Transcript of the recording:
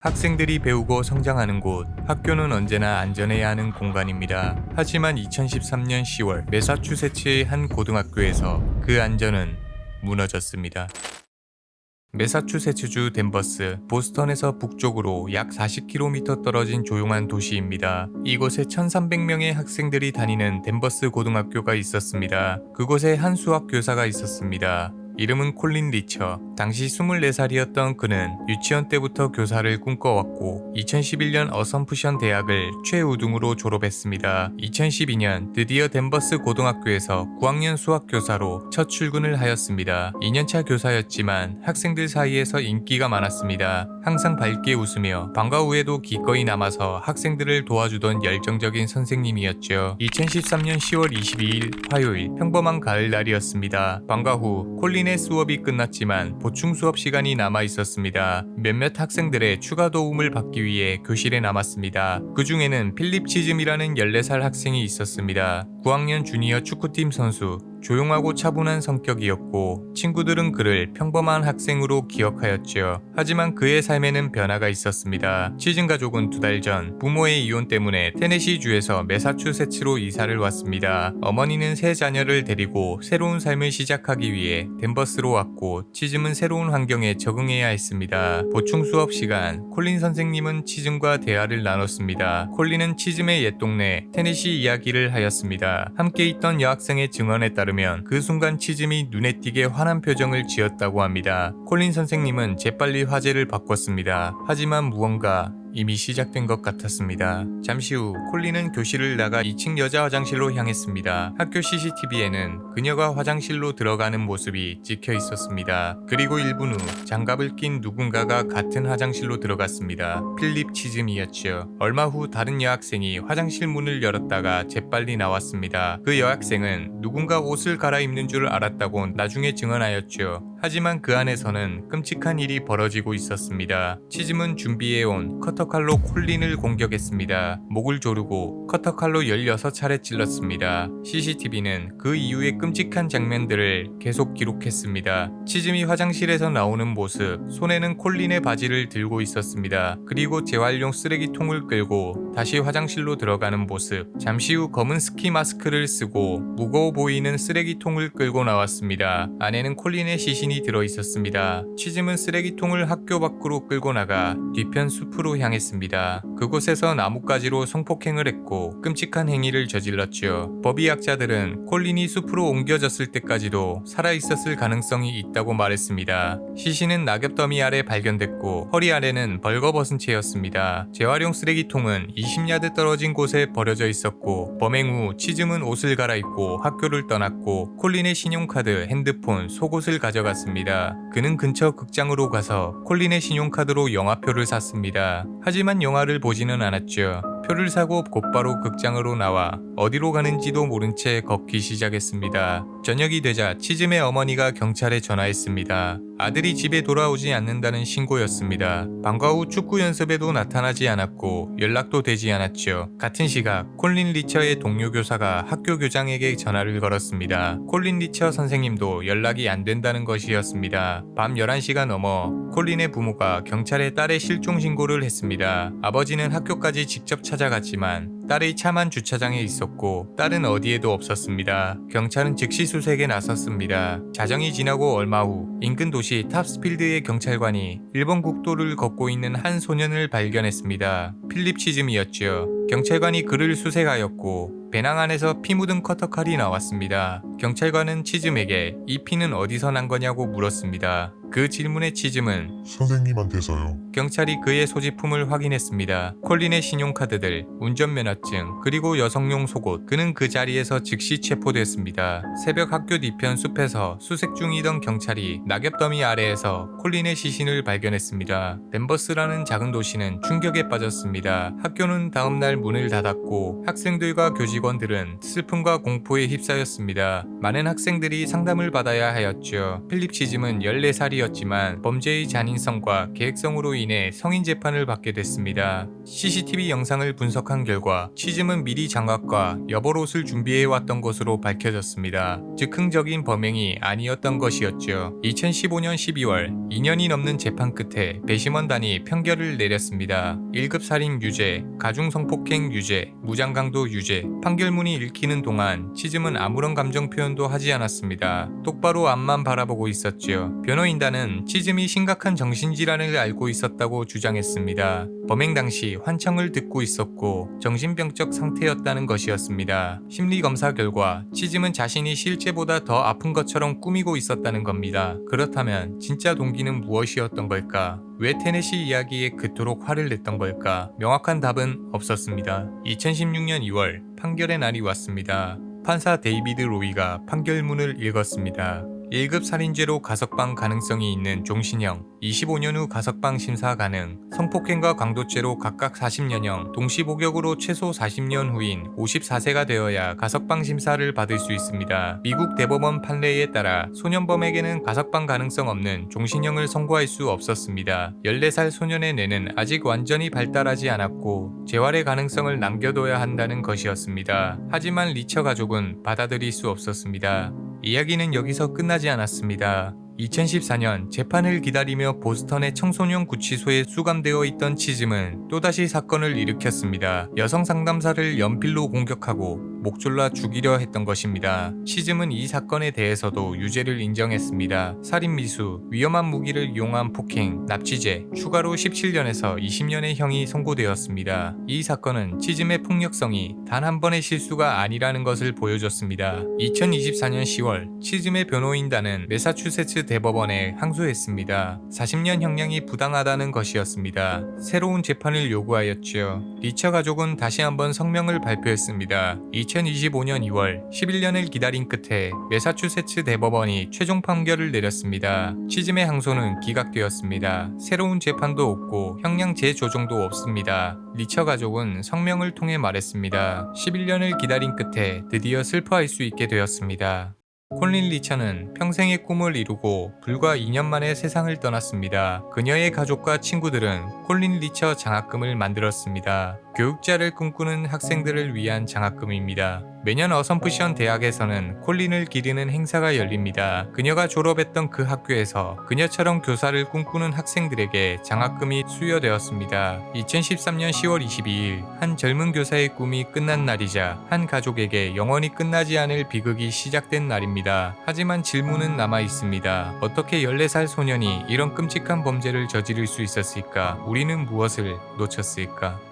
학생들이 배우고 성장하는 곳, 학교는 언제나 안전해야 하는 공간입니다. 하지만 2013년 10월 매사추세츠의 한 고등학교에서 그 안전은 무너졌습니다. 매사추세츠주 댄버스, 보스턴에서 북쪽으로 약 40km 떨어진 조용한 도시입니다. 이곳에 1300명의 학생들이 다니는 댄버스 고등학교가 있었습니다. 그곳에 한 수학 교사가 있었습니다. 이름은 콜린 리처. 당시 24살이었던 그는 유치원 때부터 교사를 꿈꿔왔고 2011년 어섬프션 대학을 최우등으로 졸업했습니다. 2012년 드디어 댄버스 고등학교에서 9학년 수학 교사로 첫 출근을 하였습니다. 2년차 교사였지만 학생들 사이에서 인기가 많았습니다. 항상 밝게 웃으며 방과 후에도 기꺼이 남아서 학생들을 도와주던 열정적인 선생님이었죠. 2013년 10월 22일 화요일 평범한 가을날이었습니다. 방과 후 콜린의 수업이 끝났지만 보충 수업 시간이 남아 있었습니다. 몇몇 학생들의 추가 도움을 받기 위해 교실에 남았습니다. 그 중에는 필립 치즘이라는 14살 학생이 있었습니다. 9학년 주니어 축구팀 선수. 조용하고 차분한 성격이었고 친구들은 그를 평범한 학생으로 기억하였죠. 하지만 그의 삶에는 변화가 있었습니다. 치즌 가족은 2달 전 부모의 이혼 때문에 테네시주에서 매사추세츠로 이사를 왔습니다. 어머니는 세 자녀를 데리고 새로운 삶을 시작하기 위해 댄버스로 왔고 치즘은 새로운 환경에 적응해야 했습니다. 보충 수업 시간, 콜린 선생님은 치즘과 대화를 나눴습니다. 콜린은 치즘의 옛 동네 테네시 이야기를 하였습니다. 함께 있던 여학생의 증언에 따르면 그 순간 치즘이 눈에 띄게 환한 표정을 지었다고 합니다. 콜린 선생님은 재빨리 화제를 바꿨습니다. 하지만 무언가 이미 시작된 것 같았습니다. 잠시 후 콜린은 교실을 나가 2층 여자 화장실로 향했습니다. 학교 CCTV에는 그녀가 화장실로 들어가는 모습이 찍혀 있었습니다. 그리고 1분 후 장갑을 낀 누군가가 같은 화장실로 들어갔습니다. 필립 치즘이었죠. 얼마 후 다른 여학생이 화장실 문을 열었다가 재빨리 나왔습니다. 그 여학생은 누군가 옷을 갈아입는 줄 알았다고 나중에 증언하였죠. 하지만 그 안에서는 끔찍한 일이 벌어지고 있었습니다. 치즘은 준비해온 커터칼로 콜린을 공격했습니다. 목을 조르고 커터칼로 16차례 찔렀습니다. CCTV는 그 이후의 끔찍한 장면들을 계속 기록했습니다. 치즘이 화장실에서 나오는 모습, 손에는 콜린의 바지를 들고 있었습니다. 그리고 재활용 쓰레기통을 끌고 다시 화장실로 들어가는 모습, 잠시 후 검은 스키 마스크를 쓰고 무거워 보이는 쓰레기통을 끌고 나왔습니다. 안에는 콜린의 시신이 들어있었습니다. 치즘은 쓰레기통을 학교 밖으로 끌고 나가 뒤편 숲으로 향했습니다. 그곳에서 나뭇가지로 성폭행을 했고 끔찍한 행위를 저질렀죠. 법의학자들은 콜린이 숲으로 옮겨졌을 때까지도 살아있었을 가능성이 있다고 말했습니다. 시신은 낙엽더미 아래 발견됐고 허리 아래는 벌거벗은 채였습니다. 재활용 쓰레기통은 20야드 떨어진 곳에 버려져 있었고 범행 후 치즘은 옷을 갈아입고 학교를 떠났고 콜린의 신용카드, 핸드폰, 속옷을 가져갔습니다. 그는 근처 극장으로 가서 콜린의 신용카드로 영화표를 샀습니다. 하지만 영화를 보지는 않았죠. 표를 사고 곧바로 극장으로 나와 어디로 가는지도 모른 채 걷기 시작했습니다. 저녁이 되자 치즘의 어머니가 경찰에 전화했습니다. 아들이 집에 돌아오지 않는다는 신고였습니다. 방과 후 축구 연습에도 나타나지 않았고 연락도 되지 않았죠. 같은 시각 콜린 리처의 동료 교사가 학교 교장에게 전화를 걸었습니다. 콜린 리처 선생님도 연락이 안 된다는 것이었습니다. 밤 11시가 넘어 콜린의 부모가 경찰에 딸의 실종 신고를 했습니다. 아버지는 학교까지 직접 찾아갔지만 딸의 차만 주차장에 있었고 딸은 어디에도 없었습니다. 경찰은 즉시 수색에 나섰습니다. 자정이 지나고 얼마 후 인근 도시 탑스필드의 경찰관이 일본 국도를 걷고 있는 한 소년을 발견했습니다. 필립 치즘이었죠. 경찰관이 그를 수색하였고 배낭 안에서 피 묻은 커터칼이 나왔습니다. 경찰관은 치즘에게 이 피는 어디서 난 거냐고 물었습니다. 그 질문에 치즘은 선생님한테서요. 경찰이 그의 소지품을 확인했습니다. 콜린의 신용카드들, 운전면허증, 그리고 여성용 속옷. 그는 그 자리에서 즉시 체포됐습니다. 새벽 학교 뒤편 숲에서 수색 중이던 경찰이 낙엽더미 아래에서 콜린의 시신을 발견했습니다. 댄버스라는 작은 도시는 충격에 빠졌습니다. 학교는 다음날 문을 닫았고 학생들과 교직원들은 슬픔과 공포에 휩싸였습니다. 많은 학생들이 상담을 받아야 하였죠. 필립 치즘은 14살이었지만 범죄의 잔인성과 계획성으로 인해 성인 재판을 받게 됐습니다. CCTV 영상을 분석한 결과 치즘은 미리 장학과 여벌옷을 준비해왔던 것으로 밝혀졌습니다. 즉흥적인 범행이 아니었던 것이었죠. 2015년 12월 2년이 넘는 재판 끝에 배심원단이 판결을 내렸습니다. 1급 살인 유죄, 가중성폭행 유죄, 무장강도 유죄. 판결문이 읽히는 동안 치즘은 아무런 감정 표현도 하지 않았습니다. 똑바로 앞만 바라보고 있었죠. 변호인단은 치즘이 심각한 정신질환을 앓고 있었다고 주장했습니다. 범행 당시 환청을 듣고 있었고 정신병적 상태였다는 것이었습니다. 심리검사 결과 치즘은 자신이 실제보다 더 아픈 것처럼 꾸미고 있었다는 겁니다. 그렇다면 진짜 동기는 무엇이었던 걸까? 왜 테네시 이야기에 그토록 화를 냈던 걸까? 명확한 답은 없었습니다. 2016년 2월 판결의 날이 왔습니다. 판사 데이비드 로이가 판결문을 읽었습니다. 1급 살인죄로 가석방 가능성이 있는 종신형, 25년 후 가석방 심사 가능, 성폭행과 강도죄로 각각 40년형, 동시복역으로 최소 40년 후인 54세가 되어야 가석방 심사를 받을 수 있습니다. 미국 대법원 판례에 따라 소년범에게는 가석방 가능성 없는 종신형을 선고할 수 없었습니다. 14살 소년의 뇌는 아직 완전히 발달하지 않았고 재활의 가능성을 남겨둬야 한다는 것이었습니다. 하지만 리처 가족은 받아들일 수 없었습니다. 이야기는 여기서 끝나지 않았습니다. 2014년 재판을 기다리며 보스턴의 청소년 구치소에 수감되어 있던 치즘은 또다시 사건을 일으켰습니다. 여성 상담사를 연필로 공격하고 목 졸라 죽이려 했던 것입니다. 치즘은 이 사건에 대해서도 유죄를 인정했습니다. 살인미수, 위험한 무기를 이용한 폭행, 납치죄, 추가로 17년에서 20년의 형이 선고되었습니다. 이 사건은 치즘의 폭력성이 단 한 번의 실수가 아니라는 것을 보여줬습니다. 2024년 10월 치즘의 변호인단은 매사추세츠 대법원에 항소했습니다. 40년 형량이 부당하다는 것이었습니다. 새로운 재판을 요구하였죠. 리처 가족은 다시 한번 성명을 발표했습니다. 2025년 2월 11년을 기다린 끝에 매사추세츠 대법원이 최종 판결을 내렸습니다. 치즘의 항소는 기각되었습니다. 새로운 재판도 없고 형량 재조정도 없습니다. 리처 가족은 성명을 통해 말했습니다. 11년을 기다린 끝에 드디어 슬퍼할 수 있게 되었습니다. 콜린 리처는 평생의 꿈을 이루고 불과 2년 만에 세상을 떠났습니다. 그녀의 가족과 친구들은 콜린 리처 장학금을 만들었습니다. 교육자를 꿈꾸는 학생들을 위한 장학금입니다. 매년 어섬프션 대학에서는 콜린을 기리는 행사가 열립니다. 그녀가 졸업했던 그 학교에서 그녀처럼 교사를 꿈꾸는 학생들에게 장학금이 수여되었습니다. 2013년 10월 22일 한 젊은 교사의 꿈이 끝난 날이자 한 가족에게 영원히 끝나지 않을 비극이 시작된 날입니다. 하지만 질문은 남아 있습니다. 어떻게 14살 소년이 이런 끔찍한 범죄를 저지를 수 있었을까? 우리는 무엇을 놓쳤을까?